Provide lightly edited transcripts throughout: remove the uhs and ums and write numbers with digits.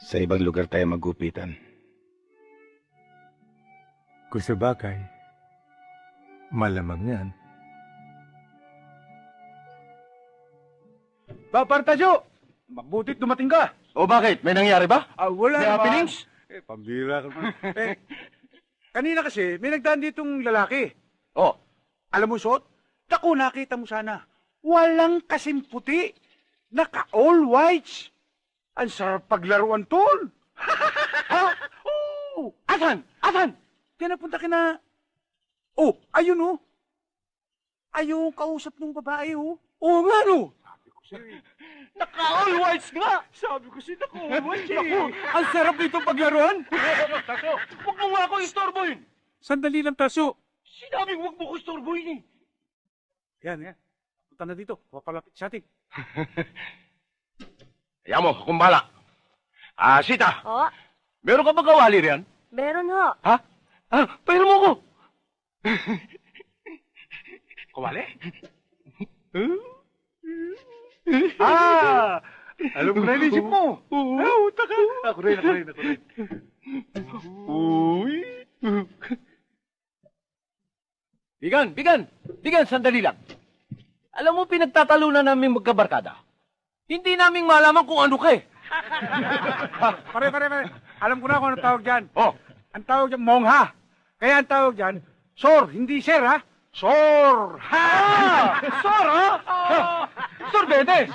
Sa ibang lugar tayo maggupitan. Kung sa bagay, malamang yan. Papartadyo! Mabutit dumating ka. O bakit? May nangyari ba? Wala May naman. happenings? Pambira ka naman. Kanina kasi, may nagdaan ditong lalaki. Oh, Alam mo, Sot? Naku, nakita mo sana. Walang kasing puti. Naka all whites. Ang sarap paglaruan, tol. Ha? Oo. asan? Asan? Kaya napunta kina... Oh, ayun oh. Ayun, kausap ng babae oh. Oo nga no. Naka-all whites nga! Sabi ko si Nako, whites Naku, ang sarap nitong paglaruan! Taso, huwag mo nga ako istorbohin! Sandali lang, Taso. Sinabing huwag mo ko istorbohin eh! Yan. Punta na dito. Papalapit sa atin. Kaya mo, kumbala. Sita, Oh, meron ka ba kawali riyan? meron ho. Ha? Pairam mo ko! Kawali? Alam ko na inisip mo. Uta ka. Ako rin. Uy! Bigan, sandali lang. Alam mo, pinagtatalunan namin magkabarkada. Hindi namin malaman kung ano ka eh. Pare. Alam ko na kung ano tawag dyan. Oh, Ang tawag dyan, mongha. Kaya ang tawag dyan, sor, hindi sir ha. Sor! Ha! Sor, ha? Sor Bedes!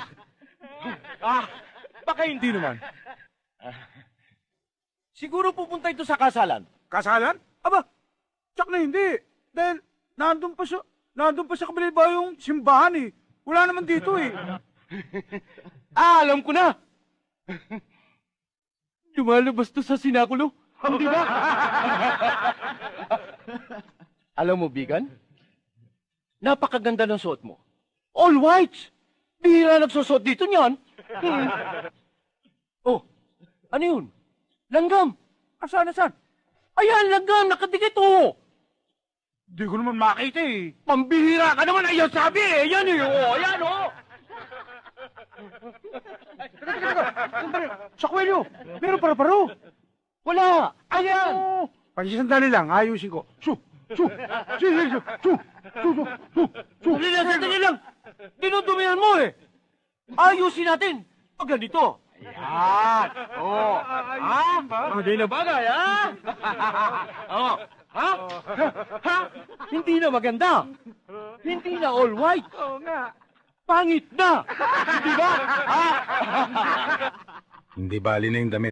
Baka hindi naman. Siguro pupunta ito sa kasalan. Kasalan? Aba, tsak na hindi. Dahil nandun pa sa kabila ba yung simbahan eh. Wala naman dito eh. Alam ko na! Lumalabas to sa sinakulo. Hindi ba? Alam mo, Bigan? Napakaganda ng suot mo. All whites! Bihira nagsusot dito niyan. Oh, ano yun? Langgam! Asan? Ayan, langgam! Nakadikit, oh! Di ko naman makita eh. Pambihira ka naman! Ayan sabi eh! Ayan eh! Oh, ayan, oh! Sa kwelyo, meron para-paro. Wala! Ayan! Pagsisandali lang, ayusin ko. Sandali lang! Dinudumihan mo eh! Ayusin natin! Pag ganito. Ayan! Oh! Ha? Bagay na bagay, ha? Oh! Ha? Ha? Hindi na maganda! Hindi na all white! Oo nga. Pangit na! Di ba? Ha? Hindi bali na yung damit.